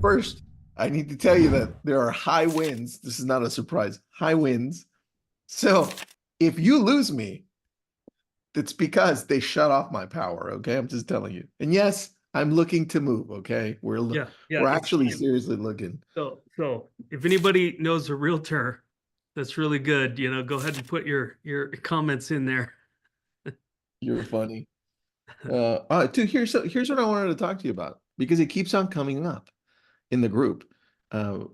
First, I need to tell you that there are high winds. This is not a surprise. High winds. So if you lose me, it's because they shut off my power. Okay, I'm just telling you. And yes, I'm looking to move. Okay, Yeah, we're it's actually time. seriously looking. So if anybody knows a realtor that's really good, go ahead and put your comments in there. You're funny. Dude, here's what I wanted to talk to you about because it keeps on coming up in the group. Uh,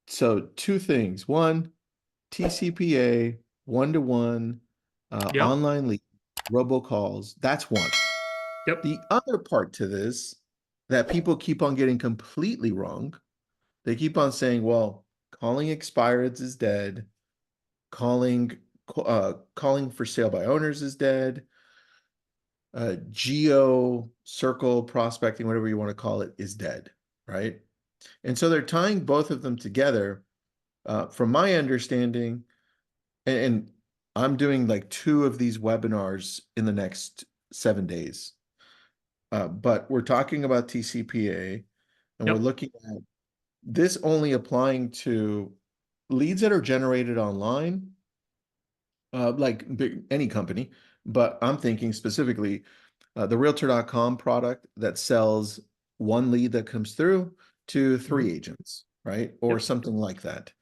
so two things. One, TCPA, one-to-one, Yep. online lead, robocalls. That's one. Yep. The other part to this that people keep on getting completely wrong, they keep on saying, well, calling expireds is dead, calling calling for sale by owners is dead, geo-circle prospecting, whatever you want to call it, is dead, right? And so they're tying both of them together. From my understanding, and I'm doing like 2 of these webinars in the next 7 days. But we're talking about TCPA, and we're Yep. looking at this only applying to leads that are generated online, like any company. But I'm thinking specifically the Realtor.com product that sells one lead that comes through to 3 Mhm. agents, right? Or Yep. something like that.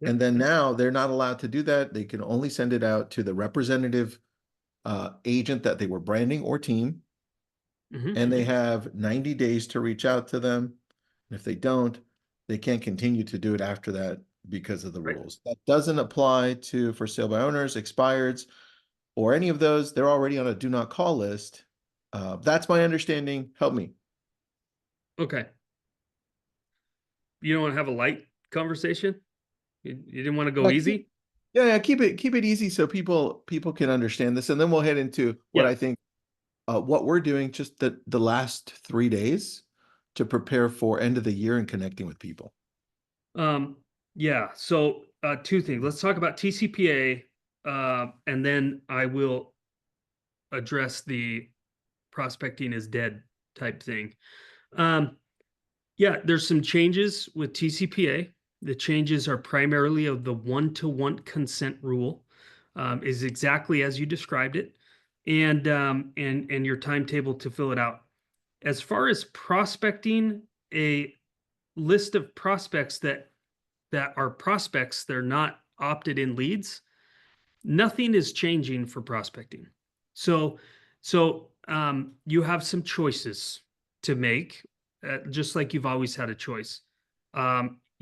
Yep. And then now they're not allowed to do that. They can only send it out to the representative agent that they were branding or team. Hmm. And they have 90 days to reach out to them. And if they don't, they can't continue to do it after that because of the Right. rules. That doesn't apply to for sale by owners, expireds, or any of those. They're already on a do not call list. That's my understanding. Help me. Okay. You don't want to have a light conversation? You didn't want to go Yeah, easy? yeah, keep it easy so people can understand this, and then we'll head into what Yeah. I think what we're doing just the last 3 days to prepare for end of the year and connecting with people. Um, yeah. So two things. Let's talk about TCPA, and then I will address the prospecting is dead type thing. Um, yeah, there's some changes with TCPA. The changes are primarily of the one-to-one consent rule, is exactly as you described it, and your timetable to fill it out. As far as prospecting, a list of prospects that are prospects, they're not opted in leads. Nothing is changing for prospecting. So you have some choices to make, just like you've always had a choice.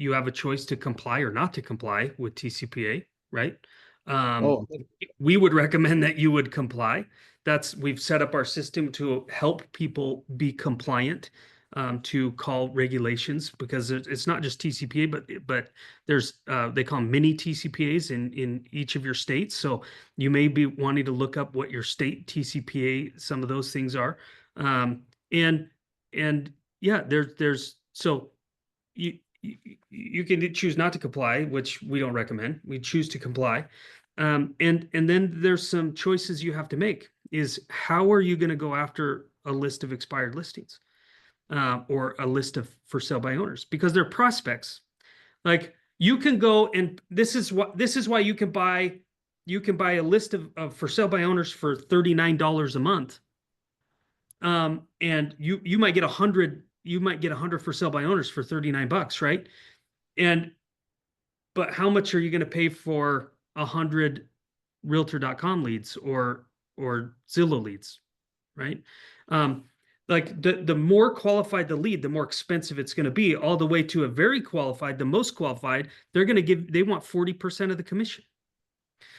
You have a choice to comply or not to comply with TCPA, right? Um, Oh, we would recommend that you would comply. We've set up our system to help people be compliant, to call regulations, because it's not just TCPA, but there's they call them mini TCPAs in each of your states. So you may be wanting to look up what your state TCPA, some of those things are, um, and and yeah, there's so you can choose not to comply, which we don't recommend. We choose to comply, and then there's some choices you have to make. Is how are you going to go after a list of expired listings, or a list of for sale by owners, because they're prospects. Like, you can go, and this is why you can buy a list of for sale by owners for $39 a month, and you might get 100 for sale by owners for $39, right? And but how much are you going to pay for 100 realtor.com leads or Zillow leads, right? Um, like the more qualified the lead, the more expensive it's going to be, all the way to a very qualified, the most qualified, they want 40% of the commission.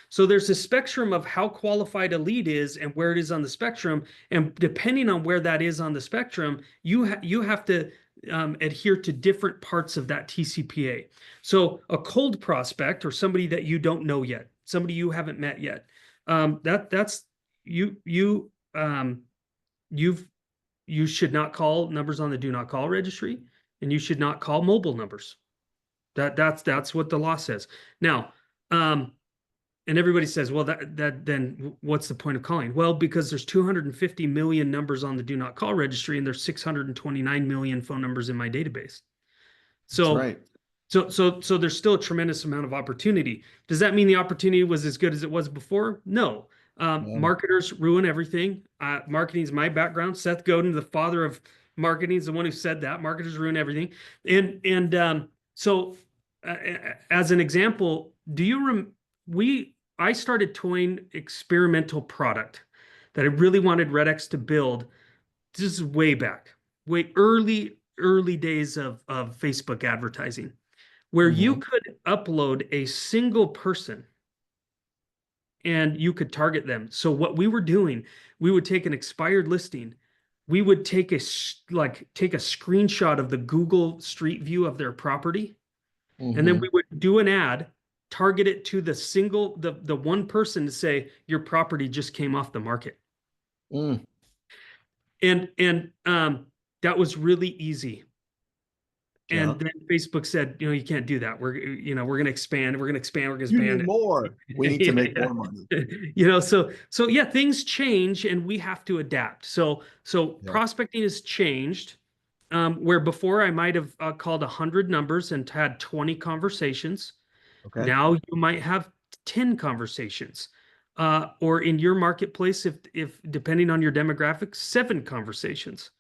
So there's a spectrum of how qualified a lead is and where it is on the spectrum. And depending on where that is on the spectrum, you have to adhere to different parts of that TCPA. So a cold prospect, or somebody that you don't know yet, somebody you haven't met yet, that's you you've you should not call numbers on the do not call registry, and you should not call mobile numbers. That's what the law says. Now, And everybody says, well, that then what's the point of calling? Well, because there's 250 million numbers on the do not call registry, and there's 629 million phone numbers in my database. That's So right. so there's still a tremendous amount of opportunity. Does that mean the opportunity was as good as it was before? No. Yeah. Marketers ruin everything. Marketing is my background. Seth Godin, the father of marketing, is the one who said that marketers ruin everything. So as an example, do you we I started toying experimental product that I really wanted RedX to build. This is way back, way early days of Facebook advertising, where you Hmm. could upload a single person and you could target them. So what we were doing, we would take an expired listing, we would take take a screenshot of the Google Street View of their property, and then we Hmm. would do an ad, target it to the one person to say your property just came off the market. Mm. And that was really easy. Yeah. And then Facebook said, you can't do that. We're going to expand. We're going to expand. We're going to You need expand. more. We need to make Yeah, more money. yeah. So yeah, things change and we have to adapt. So Yeah. prospecting has changed. Where before I might have called 100 numbers and had 20 conversations. Okay. Now you might have 10 conversations. Or in your marketplace, if depending on your demographics, 7 conversations.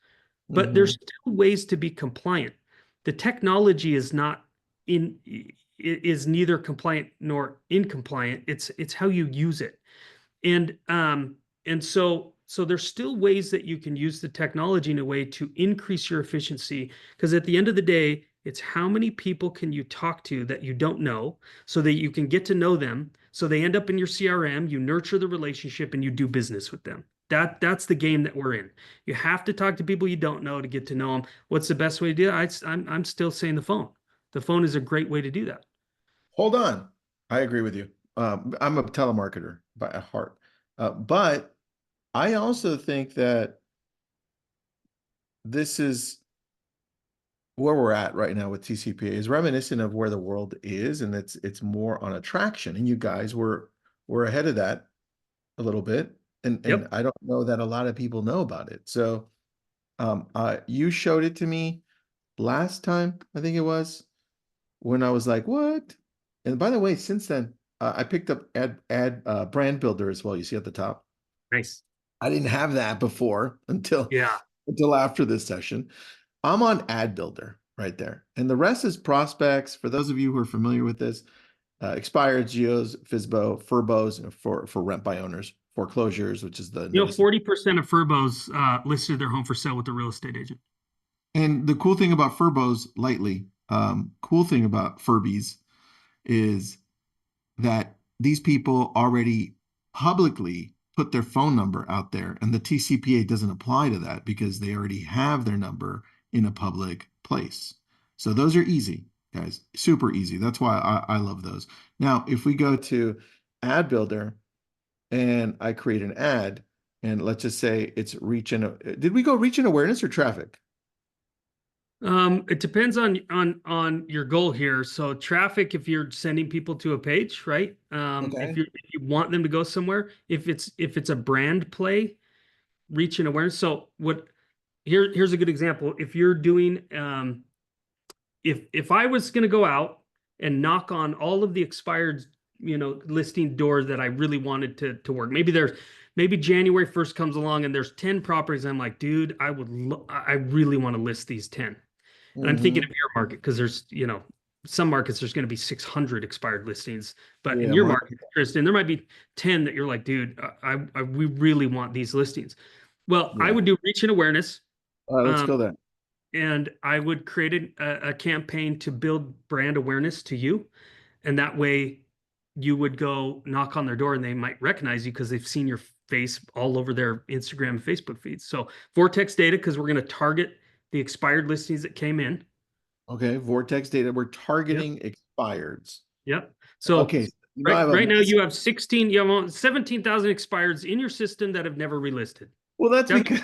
But there's Hmm. still ways to be compliant. The technology is not in is neither compliant nor incompliant. It's how you use it. And there's still ways that you can use the technology in a way to increase your efficiency, because at the end of the day, it's how many people can you talk to that you don't know, so that you can get to know them, so they end up in your CRM, you nurture the relationship, and you do business with them. That's the game that we're in. You have to talk to people you don't know to get to know them. What's the best way to do that? I'm still saying the phone. The phone is a great way to do that. Hold on. I agree with you. I'm a telemarketer by heart. But I also think that this is where we're at right now with TCPA is reminiscent of where the world is, and it's more on attraction. And you guys were ahead of that a little bit. And Yep. I don't know that a lot of people know about it. So you showed it to me last time, I think it was, when I was like, what? And by the way, since then, I picked up ad brand builder as well. You see at the top. Nice. I didn't have that before Yeah. until after this session. I'm on ad builder right there. And the rest is prospects. For those of you who are familiar with this, expired geos, FSBO, FRBOs for rent by owners, foreclosures, which is the notice. 40% of FSBOs listed their home for sale with the real estate agent. And the cool thing about FRBOs, lightly, cool thing about Furbies is that these people already publicly put their phone number out there, and the TCPA doesn't apply to that because they already have their number in a public place. So those are easy, guys, super easy. That's why I love those. Now, if we go to Ad Builder and I create an ad, and let's just say it's reach and did we go reach and awareness or traffic? It depends on your goal here. So traffic, if you're sending people to a page, right? If Okay. you want them to go somewhere, if it's a brand play, reach and awareness. So here's a good example. If you're doing if I was going to go out and knock on all of the expired listing doors that I really wanted to work, maybe January 1st comes along and there's 10 properties. I'm like, dude, I really want to list these 10. And I'm thinking of Hmm. your market because there's, some markets there's going to be 600 expired listings, but in Yeah, your my, market, Tristan, there might be 10 that you're like, dude, we really want these listings. Well, I yeah. would do reach and awareness, All right, let's um, go there. and I would create a campaign to build brand awareness to you, and that way you would go knock on their door and they might recognize you because they've seen your face all over their Instagram and Facebook feeds. So Vortex data, because we're going to target the expired listings that came in. Okay, Vortex data. We're Yep. targeting expireds. Yep. So Okay, I right have a right now massive. you have 17,000 expireds in your system that have never relisted. Well, that's That because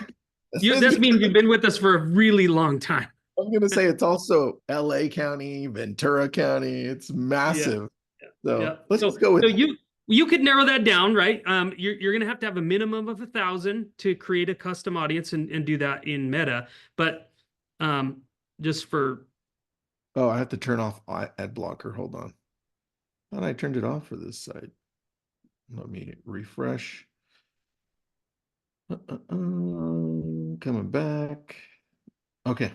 that's that means because you've been with us for a really long time. I'm going to say it's also LA County, Ventura County. It's Yeah. massive. Yeah. So let's So just go with so that. You could narrow that down, right? You're going to have a minimum of 1,000 to create a custom audience and do that in Meta. But um, just for Oh, I have to turn off ad blocker. Hold on. Thought I turned it off for this site. Let me refresh. Coming back. Okay,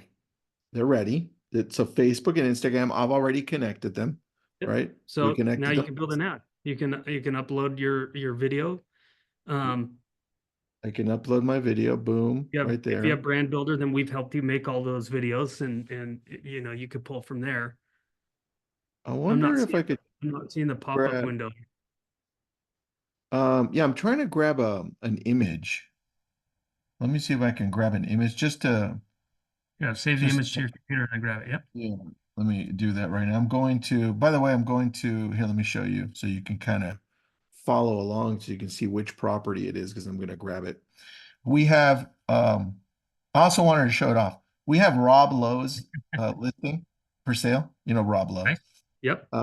they're ready. So Facebook and Instagram, I've already connected them, Yep. right? We So now connected you them. can build an ad. You can upload your video. Um, I can upload my video. Boom, you have right if you there. have brand builder, then we've helped you make all those videos, and you could pull from there. I I'm wonder not if seeing I could I'm not seeing the pop-up grab. window. Yeah, I'm trying to grab an image. Let me see if I can grab an image Yeah, save the just image to your computer and then grab it. Yep. yeah. Let me do that right now. I'm going to, by the way, I'm going to here, let me show you so you can kind of follow along so you can see which property it is because I'm going to grab it. We have I also wanted to show it off. We have Rob Lowe's listing for sale. You know Rob Lowe. Nice. Yep. Uh,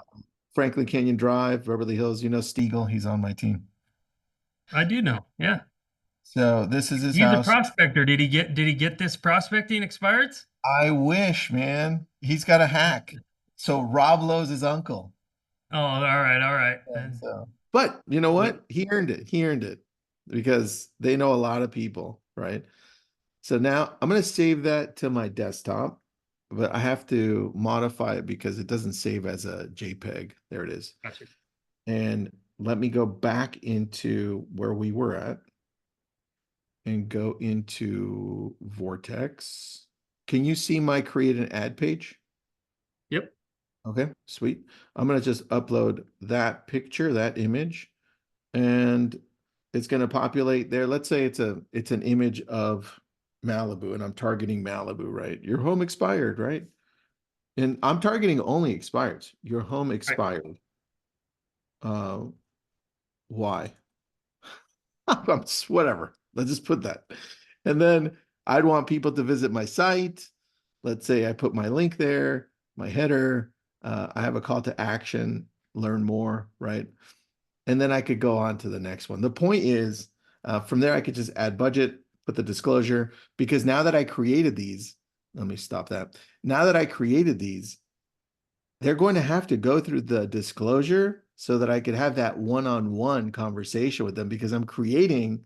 Franklin Canyon Drive, Beverly Hills. You know Stiegel, he's on my team. I do know. Yeah. So this is his He's a house. prospector. Did he get this prospecting expired? I wish, man. He's got a hack. So Rob Lowe's his uncle. Oh, all right, all right. Yeah, And so, but you know yep. what? He earned it. He earned it because they know a lot of people, right? So now I'm going to save that to my desktop, but I have to modify it because it doesn't save as a JPEG. There it is. Gotcha. And let me go back into where we were at and go into Vortex. Can you see my create an ad page? Yep. Okay, sweet. I'm going to just upload that picture, that image, and it's going to populate there. Let's say it's an image of Malibu and I'm targeting Malibu, right? Your home expired, right? And I'm targeting only expireds. Your home Right. expired. Uh, why? Whatever. Let's just put that. And then I'd want people to visit my site. Let's say I put my link there, my header. I have a call to action, learn more, right? And then I could go on to the next one. The point is, from there, I could just add budget, put the disclosure, because now that I created these, let me stop that. Now that I created these, they're going to have to go through the disclosure so that I could have that one-on-one conversation with them because I'm creating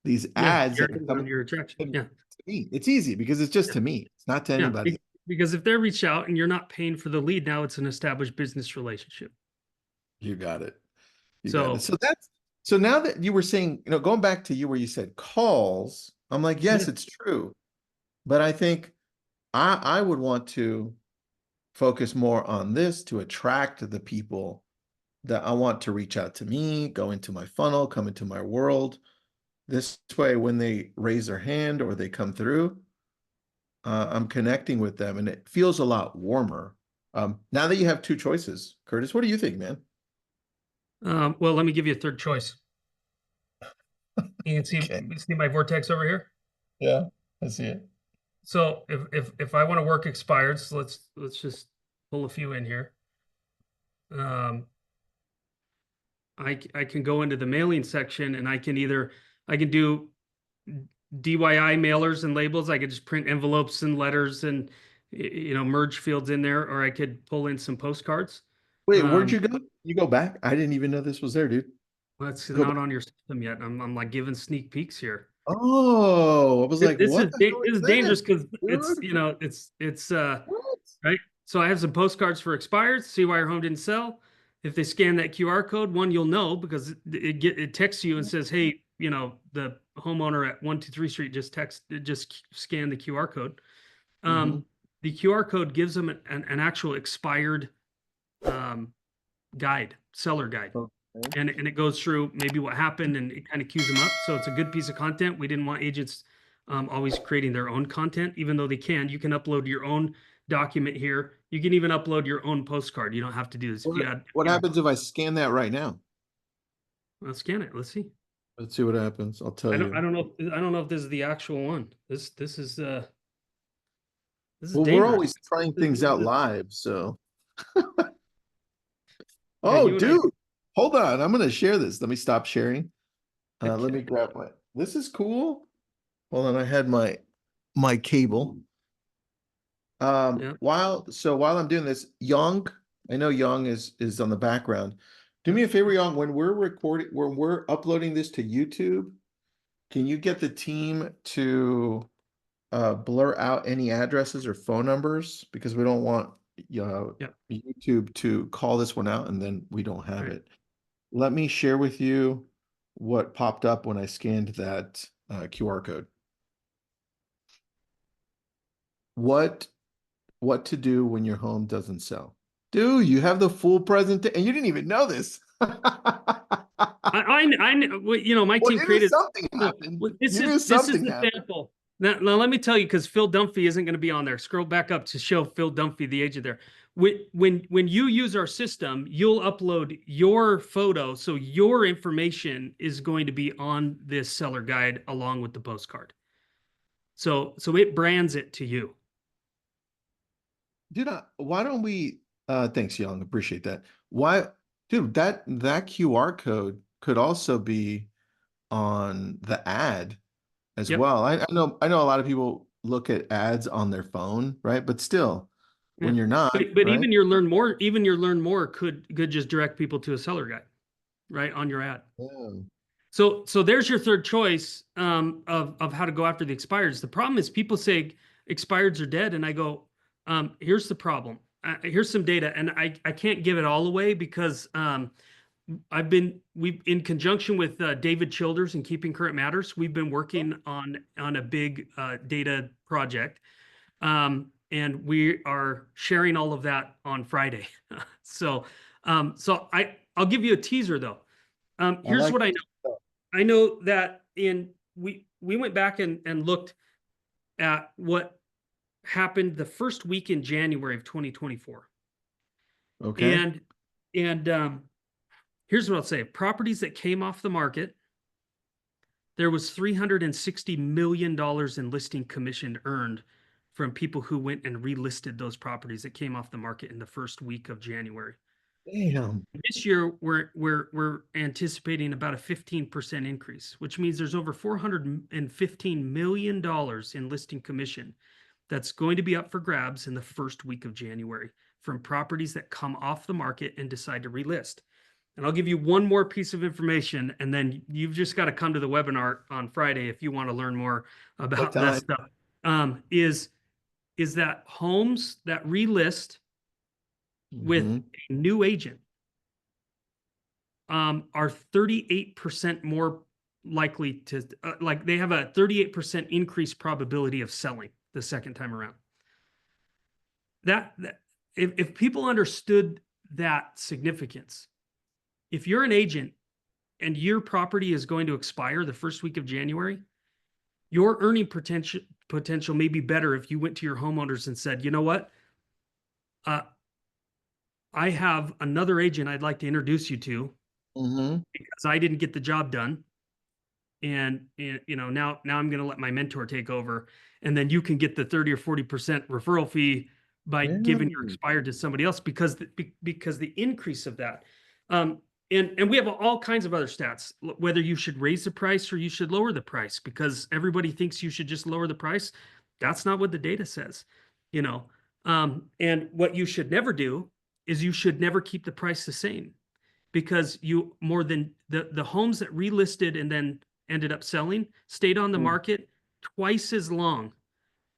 these Yeah. ads You're that are on coming your attraction. to Yeah. me. It's easy because it's just Yeah. to me. It's not to Yeah. anybody. Because if they reach out and you're not paying for the lead, now it's an established business relationship. You got it. You got it. So So now that you were saying, going back to you where you said calls, I'm like, yeah. yes, it's true. But I think I would want to focus more on this to attract the people that I want to reach out to me, go into my funnel, come into my world. This way, when they raise their hand or they come through, I'm connecting with them and it feels a lot warmer. Now that you have two choices, Curtis, what do you think, man? Well, let me give you a third choice. You can Okay. see my vortex over here. Yeah, I see it. So if I want to work expired, so let's just pull a few in here. Um, I can go into the mailing section and I can do DIY mailers and labels. I could just print envelopes and letters and merge fields in there, or I could pull in some postcards. Wait, where'd Um, you go? You go back? I didn't even know this was there, dude. that's Go not back. on your system yet. I'm like giving sneak peeks here. Oh, I was like, This what is the hell this is is dangerous this, because it's dude? it's What? right. So I have some postcards for expired. See why your home didn't sell. If they scan that QR code, one you'll know because it texts you and says, "Hey, the homeowner at 123 Street just scanned the QR code." Mm-hmm. Um, the QR code gives them an actual expired um, seller guide, Okay. and it goes through maybe what happened and it kind of cues them up. So it's a good piece of content. We didn't want agents always creating their own content, even though they can. You can upload your own document here. You can even upload your own postcard. You don't have to do this. If you add, What happens if I scan that right now? let's scan it. Let's see. Let's see what happens. I'll tell you. I don't know if this is the actual one. This is Well, we're dangerous. always trying This- things this- out this- live, so. yeah, Oh, you and I. dude. hold on. I'm going to share this. Let me stop sharing. Let me Okay. grab my, this is cool. Hold on. I had my cable. Yeah. While I'm doing this, Young, I know Young is on the background. Do Yeah. me a favor, Young, when we're uploading this to YouTube, can you get the team to blur out any addresses or phone numbers? Because we don't want Yeah. YouTube to call this one out and then we don't All have right. it. Let me share with you what popped up when I scanned that QR code. What what to do when your home doesn't sell. Dude, you have the full present and you didn't even know this. My Well, team you knew created. something No, happened. well, this You is knew this is something the happened. sample. Now let me tell you, because Phil Dunphy isn't going to be on there. Scroll back up to show Phil Dunphy the agent there. When you use our system, you'll upload your photo, so your information is going to be on this seller guide along with the postcard. So it brands it to you. Dude, why don't we thanks, Young. Appreciate that. Why, dude, that QR code could also be on the ad as Yep. well. I know a lot of people look at ads on their phone, right? But still, Yeah. when you're not, But right? even your learn more could just direct people to a seller guide, right, on your ad. Yeah. So there's your third choice of how to go after the expireds. The problem is people say expireds are dead, and I go, here's the problem. Here's some data, and I can't give it all away because we've in conjunction with David Childers and Keeping Current Matters, we've been working on a big data project, and we are sharing all of that on Friday. I'll give you a teaser though. I Here's like what I this know. stuff. I know that we went back and looked at what happened the first week in January of 2024. Okay. And here's what I'll say. Properties that came off the market, there was $360 million in listing commission earned from people who went and relisted those properties that came off the market in the first week of January. Damn. This year, we're anticipating about a 15% increase, which means there's over $415 million in listing commission that's going to be up for grabs in the first week of January from properties that come off the market and decide to relist. And I'll give you one more piece of information, and then you've just got to come to the webinar on Friday if you want to learn more What about this time? stuff. Is that homes that relist with Hmm. a new agent are 38% more likely to like they have a 38% increased probability of selling the second time around. That if people understood that significance, if you're an agent and your property is going to expire the first week of January, your earning potential may be better if you went to your homeowners and said, you know what, uh, I have another agent I'd like to introduce you to Hmm. because I didn't get the job done. And now I'm going to let my mentor take over, and then you can get the 30 or 40% referral fee by Yeah. giving your expired to somebody else because the increase of that. And we have all kinds of other stats, whether you should raise the price or you should lower the price, because everybody thinks you should just lower the price. That's not what the data says, you know. And what you should never do is you should never keep the price the same, because you more than the homes that relisted and then ended up selling stayed on the market twice as long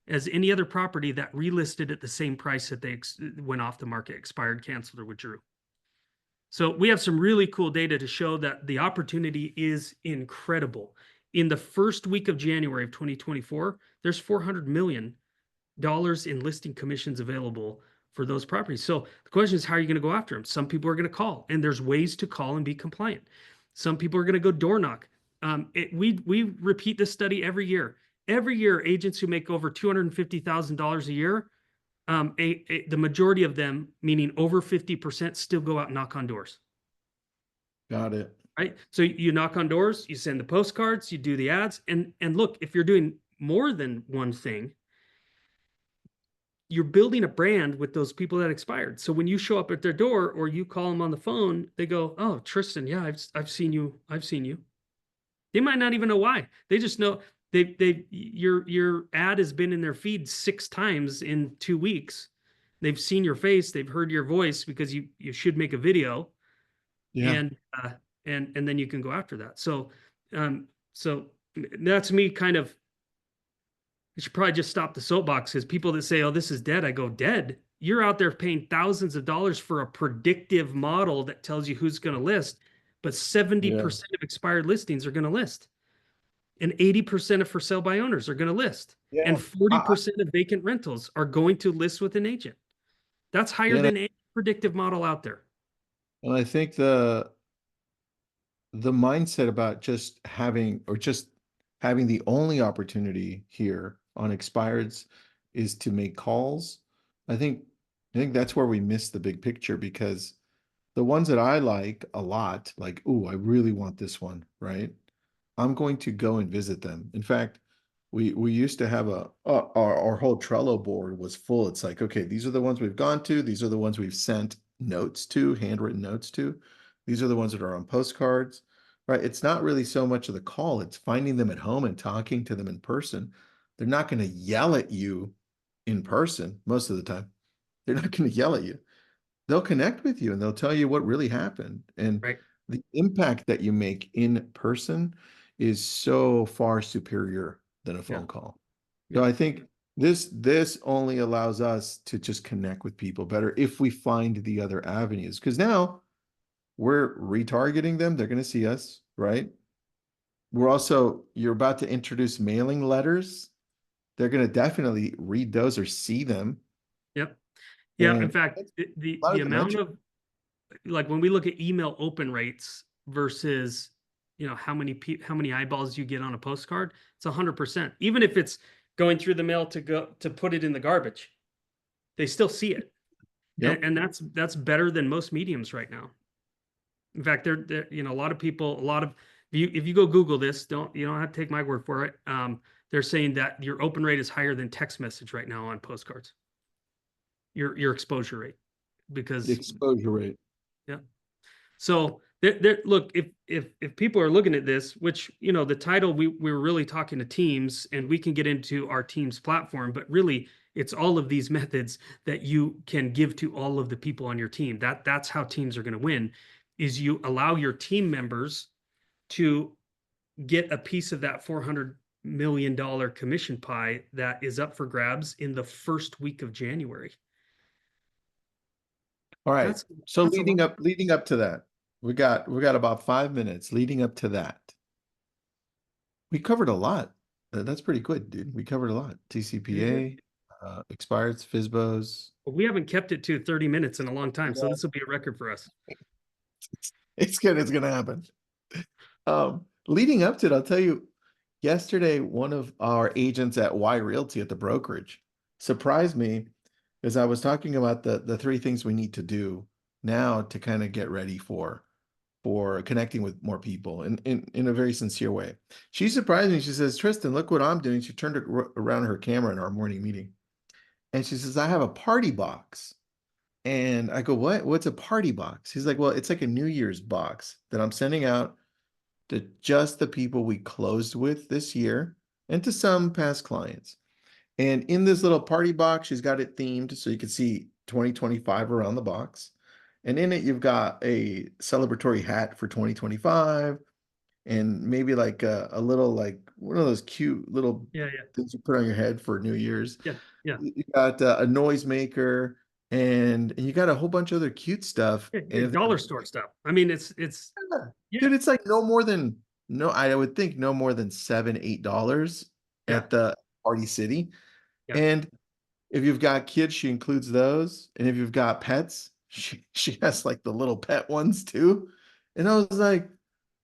as any other property that relisted at the same price that they went off the market, expired, canceled, or withdrew. So we have some really cool data to show that the opportunity is incredible. In the first week of January of 2024, there's $400 million in listing commissions available for those properties. So the question is, how are you going to go after them? Some people are going to call, and there's ways to call and be compliant. Some people are going to go door knock. We repeat this study every year. Every year, agents who make over $250,000 a year, the majority of them, meaning over 50%, still go out and knock on doors. Got it. Right? So you knock on doors, you send the postcards, you do the ads, and look, if you're doing more than one thing, you're building a brand with those people that expired. So when you show up at their door or you call them on the phone, they go, "Oh, Tristan, yeah, I've seen you. I've seen you." They might not even know why. They just know your ad has been in their feed 6 times in 2 weeks. They've seen your face, they've heard your voice because you should make a video, Yeah. and and then you can go after that. So that's me kind of. You should probably just stop the soapbox, because people that say, "Oh, this is dead," I go, "Dead? You're out there paying thousands of dollars for a predictive model that tells you who's going to list, but Yeah. 70% of expired listings are going to list, and 80% of for sale by owners are going to list, Yeah. and 40% of vacant rentals are going to list with an agent." That's higher Yeah. than any predictive model out there. And I think the mindset about just having or just having the only opportunity here on expireds is to make calls. I think I think that's where we miss the big picture, because the ones that I like a lot, like, oh, I really want this one, right? I'm going to go and visit them. In fact, we used to have our whole Trello board was full. It's like, okay, these are the ones we've gone to, these are the ones we've sent notes to, handwritten notes to. These are the ones that are on postcards, right? It's not really so much of the call, it's finding them at home and talking to them in person. They're not going to yell at you in person most of the time. They're not going to yell at you. They'll connect with you and they'll tell you what really happened. And Right. the impact that you make in person is so far superior than a Yeah. phone call. So Yeah. I think this only allows us to just connect with people better if we find the other avenues. Because now we're retargeting them. They're going to see us, right? We're also, you're about to introduce mailing letters. They're going to definitely read those or see them. Yep. Yeah. In And fact, it's the a lot the of amount dimension. of, like, when we look at email open rates versus, how many eyeballs you get on a postcard, it's 100%. Even if it's going through the mail to go to put it in the garbage, they still see it, Yep. and that's better than most mediums right now. In fact, a lot of people, a lot of, if you go Google this, you don't have to take my word for it. They're saying that your open rate is higher than text message right now on postcards. Your exposure rate, The because exposure rate. yeah. So look, if people are looking at this, which, the title, we're really talking to teams, and we can get into our team's platform, but really it's all of these methods that you can give to all of the people on your team. That's how teams are going to win, is you allow your team members to get a piece of that $400 million commission pie that is up for grabs in the first week of January. All right. That's So that's a lot. leading up to that, we got about 5 minutes leading up to that. We covered a lot. That's pretty good, dude. We covered a lot. We did. TCPA, expireds, FSBOs. We haven't kept it to 30 minutes in a long time, so this will be a record for us. It's gonna happen. Leading up to it, I'll tell you, yesterday, one of our agents at Y Realty at the brokerage surprised me, as I was talking about the three things we need to do now to kind of get ready for connecting with more people in a very sincere way. She surprised me. She says, Tristan, look what I'm doing. She turned around her camera in our morning meeting. And she says, I have a party box. And I go, what? What's a party box? He's like, well, it's like a New Year's box that I'm sending out to just the people we closed with this year and to some past clients. And in this little party box, she's got it themed so you can see 2025 around the box. And in it, you've got a celebratory hat for 2025 and maybe like a little, like one of those cute little Yeah, yeah, things you put on your head for New Year's. yeah, yeah. You got a noisemaker and you got a whole bunch of other cute stuff. Yeah, And yeah, dollar store stuff. I mean, it's yeah, yeah, dude, it's like no more than no, I would think no more than $7, $8 yeah, at the Party City. yeah, And if you've got kids, she includes those. And if you've got pets, she has like the little pet ones too. And I was like,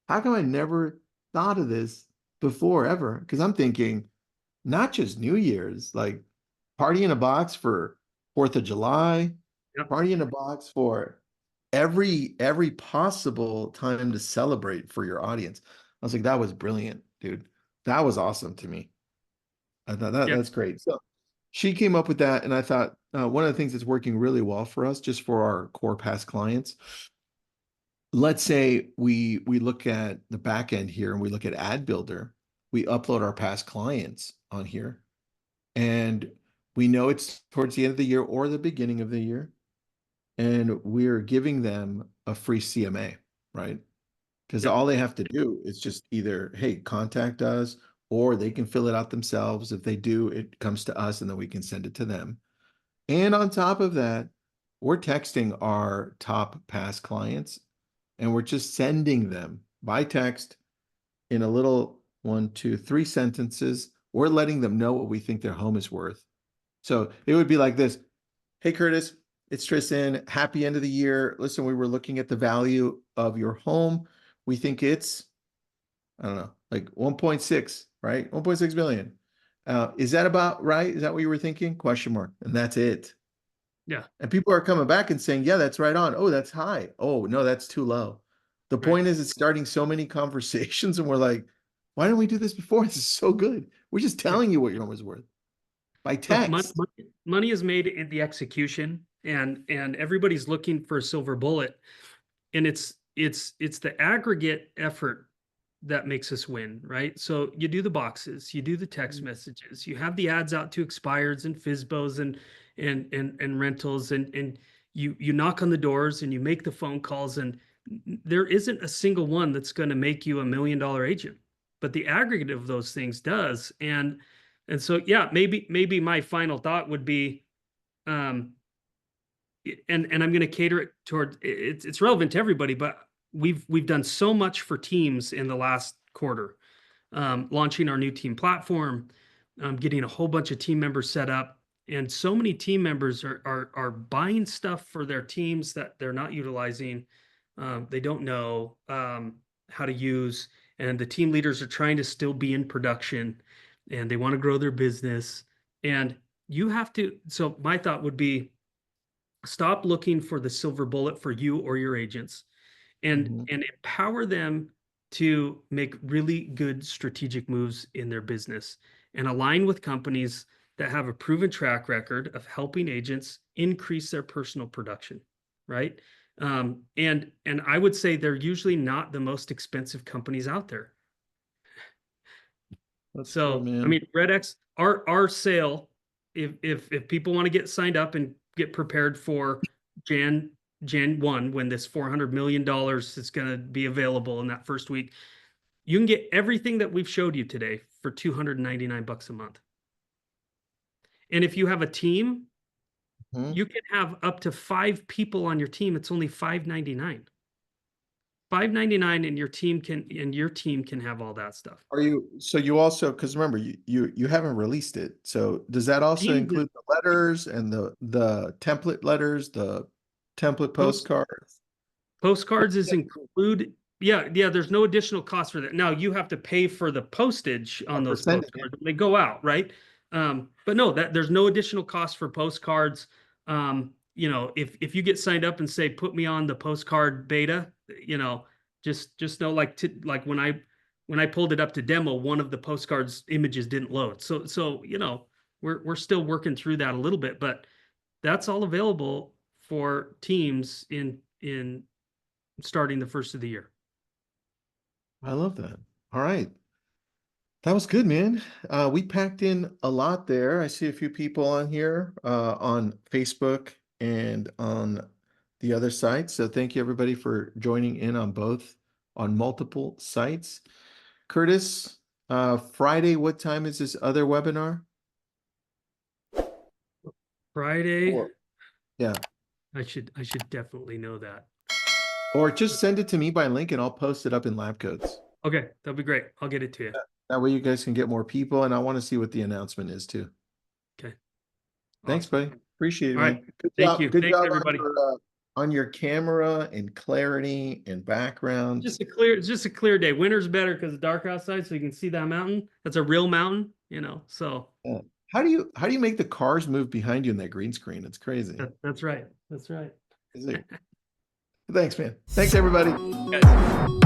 how come I never thought of this before ever? Because I'm thinking not just New Year's, like party in a box for 4th of July, yeah, party in a box for every possible time to celebrate for your audience. I was like, that was brilliant, dude. That was awesome to me. I thought yeah. that's great. So she came up with that, and I thought one of the things that's working really well for us, just for our core past clients. Let's say we look at the back end here and we look at Ad Builder. We upload our past clients on here, and we know it's towards the end of the year or the beginning of the year, and we're giving them a free CMA, right? Because Yep. all they have to do is just either, hey, contact us, or they can fill it out themselves. If they do, it comes to us and then we can send it to them. And on top of that, we're texting our top past clients and we're just sending them by text in a little 1, 2, 3 sentences. We're letting them know what we think their home is worth. So it would be like this. Hey, Curtis, it's Tristan. Happy end of the year. Listen, we were looking at the value of your home. We think it's, I don't know, like 1.6, right? 1.6 million. Is that about right? Is that what you were thinking? Question mark. And that's it. Yeah. And people are coming back and saying, yeah, that's right on. Oh, that's high. Oh, no, that's too low. The Right. point is, it's starting so many conversations, and we're like, why didn't we do this before? This is so good. We're just Yeah. telling you what your home is worth by Look, text. money is made in the execution, and everybody's looking for a silver bullet, and it's the aggregate effort that makes us win, right? So you do the boxes, you do the text messages, you have the ads out to expireds and FSBOs and rentals, and you knock on the doors and you make the phone calls, and there isn't a single one that's going to make you $1 million agent, but the aggregate of those things does. And so yeah, maybe my final thought would be, um, and I'm going to cater it toward it's relevant to everybody, but we've done so much for teams in the last quarter, launching our new team platform, getting a whole bunch of team members set up, and so many team members are buying stuff for their teams that they're not utilizing. They don't know how to use, and the team leaders are trying to still be in production, and they want to grow their business. And you have to. So my thought would be, stop looking for the silver bullet for you or your agents, and Mhm. empower them to make really good strategic moves in their business, and align with companies that have a proven track record of helping agents increase their personal production, right? And I would say they're usually not the most expensive companies out there. That's good, So, I man. mean, Red X, our sale, if people want to get signed up and get prepared for Jan Jan 1, when this $400 million is going to be available in that first week, you can get everything that we've showed you today for $299 a month. And if you have a team, Mhm. you can have up to 5 people on your team. It's only $599. $599, and your team can have all that stuff. Are you, so you also, because remember, you haven't released it. So does that also Teams is include the letters and the template letters, the template post postcards? Postcards is include. Yeah, there's no additional cost for that. Now you have to pay for the postage on For those sending it. postcards when they go out, right? But no, that there's no additional cost for postcards. If you get signed up and say, put me on the postcard beta, just know, like when I pulled it up to demo, one of the postcards images didn't load. So we're still working through that a little bit, but that's all available for teams in starting the first of the year. I love that. All right. That was good, man. We packed in a lot there. I see a few people on here, on Facebook and on the other sites. So thank you everybody for joining in on both, on multiple sites. Curtis, Friday, what time is this other webinar? Friday, Or, yeah, I should definitely know that. or just send it to me by link and I'll post it up in Lab Codes. Okay, that'll be great. I'll get it to you. That way you guys can get more people, and I want to see what the announcement is too. Okay, Thanks, awesome. buddy. Appreciate it, All right. man. Good Thank job. you. Good Thanks, job everybody. on your camera and clarity and background. It's just a clear day. Winter's better because it's dark outside, so you can see that mountain. That's a real mountain. So Yeah. How do you make the cars move behind you in that green screen? It's crazy. that's right. That's right. Is it? Thanks, man. Thanks, everybody. Guys.